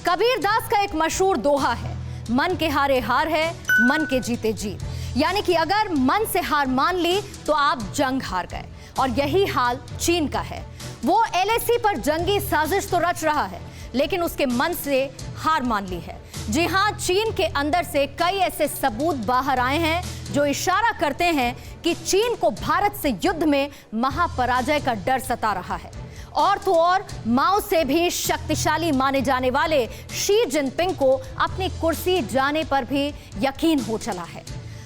कबीर दास का एक मशहूर दोहा है, मन के हारे हार है, मन के जीते जीत। यानी कि अगर मन से हार मान ली तो आप जंग हार गए। और यही हाल चीन का है। वो एलएसी पर जंगी साजिश तो रच रहा है, लेकिन उसके मन से हार मान ली है। जी हां, चीन के अंदर से कई ऐसे सबूत बाहर आए हैं जो इशारा करते हैं कि चीन को भारत से युद्ध में महापराजय का डर सता रहा है। और तो और माओ से भी शक्तिशाली माने जाने वाले शी जिनपिंग को अपनी कुर्सी जाने पर भी यकीन हो चला है।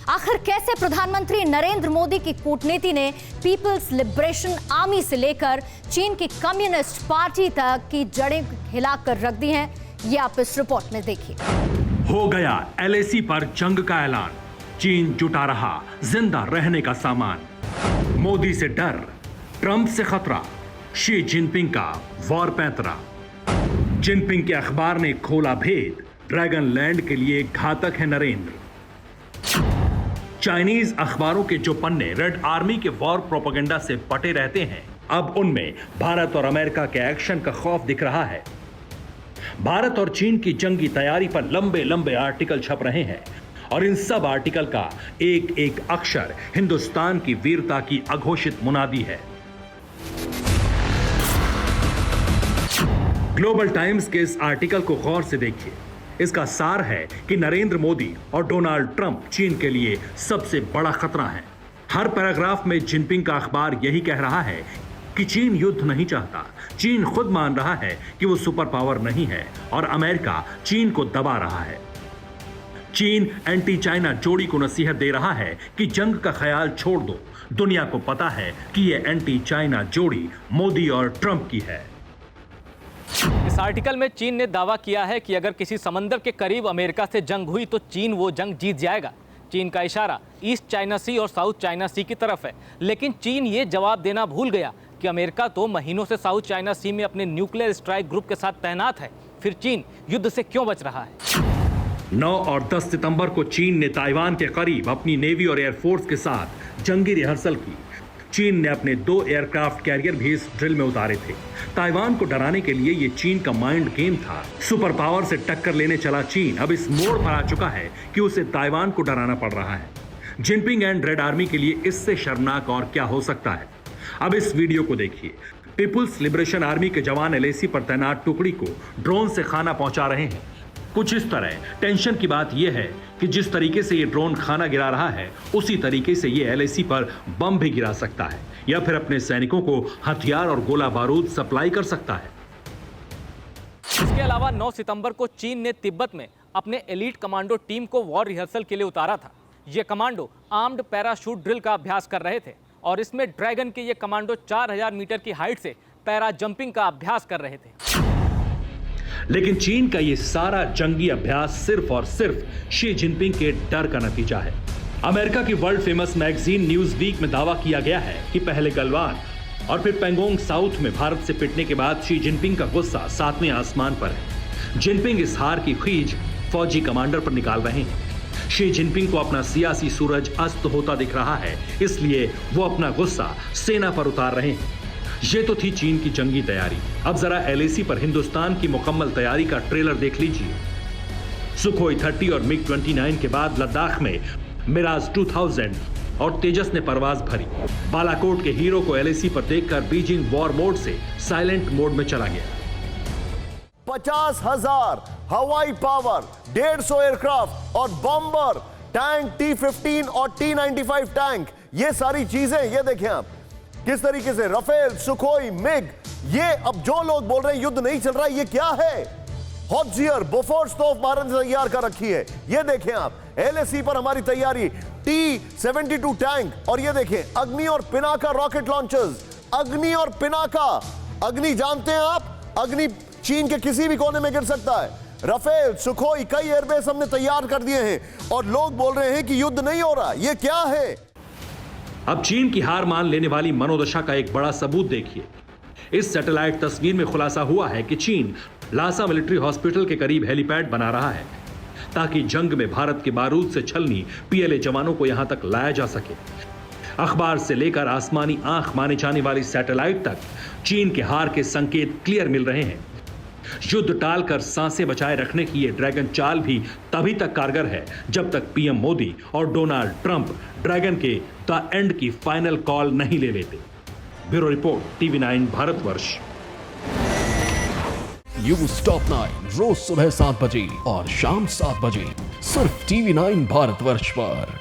आखिर कैसे प्रधानमंत्री नरेंद्र मोदी की कूटनीति ने पीपल्स लिबरेशन आर्मी से लेकर चीन की कम्युनिस्ट पार्टी तक की जड़ें हिलाकर रख दी हैं, ये आप इस रिपोर्ट में देखिए। हो गया एलएसी पर जंग का ऐलान, चीन जुटा रहा जिंदा रहने का सामान। मोदी से डर, ट्रंप से खतरा, शी जिनपिंग का वॉर पैंतरा। जिनपिंग के अखबार ने खोला भेद, ड्रैगन लैंड के लिए घातक है नरेंद्र। चाइनीज अखबारों के जो पन्ने रेड आर्मी के वॉर प्रोपेगेंडा से पटे रहते हैं, अब उनमें भारत और अमेरिका के एक्शन का खौफ दिख रहा है। भारत और चीन की जंगी तैयारी पर लंबे लंबे आर्टिकल छप रहे हैं और इन सब आर्टिकल का एक एक अक्षर हिंदुस्तान की वीरता की अघोषित मुनादी है। ग्लोबल टाइम्स के इस आर्टिकल को गौर से देखिए। इसका सार है कि नरेंद्र मोदी और डोनाल्ड ट्रंप चीन के लिए सबसे बड़ा खतरा है। हर पैराग्राफ में जिनपिंग का अखबार यही कह रहा है कि चीन युद्ध नहीं चाहता। चीन खुद मान रहा है कि वो सुपर पावर नहीं है और अमेरिका चीन को दबा रहा है। चीन एंटी चाइना जोड़ी को नसीहत दे रहा है कि जंग का ख्याल छोड़ दो। दुनिया को पता है कि ये एंटी चाइना जोड़ी मोदी और ट्रंप की है। इस आर्टिकल में चीन ने दावा किया है कि अगर किसी समंदर के करीब अमेरिका से जंग हुई तो चीन वो जंग जीत जाएगा। चीन का इशारा ईस्ट चाइना सी और साउथ चाइना सी की तरफ है, लेकिन चीन ये जवाब देना भूल गया कि अमेरिका तो महीनों से साउथ चाइना सी में अपने न्यूक्लियर स्ट्राइक ग्रुप के साथ तैनात है। फिर चीन युद्ध से क्यों बच रहा है? 9 और 10 सितंबर को चीन ने ताइवान के करीब अपनी नेवी और एयरफोर्स के साथ जंगी रिहर्सल की। चीन ने अपने 2 एयरक्राफ्ट कैरियर भी इस ड्रिल में उतारे थे। ताइवान को डराने के लिए यह चीन का माइंड गेम था। सुपर पावर से टक्कर लेने चला चीन अब इस मोड़ पर आ चुका है कि उसे ताइवान को डराना पड़ रहा है। जिनपिंग एंड रेड आर्मी के लिए इससे शर्मनाक और क्या हो सकता है? अब इस वीडियो को देखिए। पीपुल्स लिबरेशन आर्मी के जवान एलएसी पर तैनात टुकड़ी को ड्रोन से खाना पहुंचा रहे हैं। कुछ इस तरह टेंशन की बात यह है कि जिस तरीके से ये ड्रोन खाना गिरा रहा है, उसी तरीके से ये एलएसी पर बम भी गिरा सकता है या फिर अपने सैनिकों को हथियार और गोला बारूद सप्लाई कर सकता है। इसके अलावा 9 सितंबर को चीन ने तिब्बत में अपने एलीट कमांडो टीम को वॉर रिहर्सल के लिए उतारा था। ये कमांडो आर्म्ड पैराशूट ड्रिल का अभ्यास कर रहे थे और इसमें ड्रैगन के ये कमांडो 4000 मीटर की हाइट से पैरा जंपिंग का अभ्यास कर रहे थे। लेकिन चीन का ये सारा जंगी अभ्यास सिर्फ और सिर्फ शी जिनपिंग के डर का नतीजा है। अमेरिका की world famous magazine Newsweek में दावा किया गया है कि पहले गलवान और फिर पेंगोंग साउथ में भारत से पिटने के बाद शी जिनपिंग का गुस्सा 7वें आसमान पर है। जिनपिंग इस हार की खीज फौजी कमांडर पर निकाल रहे हैं। शी जिनपिंग को अपना सियासी सूरज अस्त होता दिख रहा है, इसलिए वो अपना गुस्सा सेना पर उतार रहे हैं। ये तो थी चीन की जंगी तैयारी। अब जरा एलएसी पर हिंदुस्तान की मुकम्मल तैयारी का ट्रेलर देख लीजिए। सुखोई 30 और मिग 29 के बाद लद्दाख में मिराज 2000 और तेजस ने परवाज भरी। बालाकोट के हीरो को एलएसी पर देखकर बीजिंग वॉर मोड से साइलेंट मोड में चला गया। 50,000 हवाई पावर, 150 एयरक्राफ्ट और बॉम्बर, टैंक T-15 और T-95 टैंक, ये सारी चीजें ये देखें आप किस तरीके से। राफेल, सुखोई, मिग, ये अब जो लोग बोल रहे हैं युद्ध नहीं चल रहा, ये क्या है? हॉटजियर, बोफोर्स तोफ भारत ने तैयार कर रखी है। ये देखें आप एलएसी पर हमारी तैयारी, T-72 टैंक, और ये देखें अग्नि और पिनाका रॉकेट लॉन्चर्स। अग्नि और पिनाका, अग्नि जानते हैं आप, अग्नि चीन के किसी भी कोने में गिर सकता है। राफेल, सुखोई, कई एयरबेस हमने तैयार कर दिए हैं और लोग बोल रहे हैं कि युद्ध नहीं हो रहा। ये क्या है? अब चीन की हार मान लेने वाली मनोदशा का एक बड़ा सबूत देखिए। इस सैटेलाइट तस्वीर में खुलासा हुआ है कि चीन लासा मिलिट्री हॉस्पिटल के करीब हेलीपैड बना रहा है ताकि जंग में भारत के बारूद से छलनी पीएलए जवानों को यहां तक लाया जा सके। अखबार से लेकर आसमानी आंख माने जाने वाली सैटेलाइट तक चीन के हार के संकेत क्लियर मिल रहे हैं। युद्ध टालकर सांसें बचाए रखने की ये ड्रैगन चाल भी तभी तक कारगर है जब तक पीएम मोदी और डोनाल्ड ट्रंप ड्रैगन के द एंड की फाइनल कॉल नहीं ले लेते। Bureau report, TV9 Bharatvarsh. News top 9 रोज सुबह 7 बजे और शाम 7 बजे सिर्फ TV9 भारतवर्ष पर।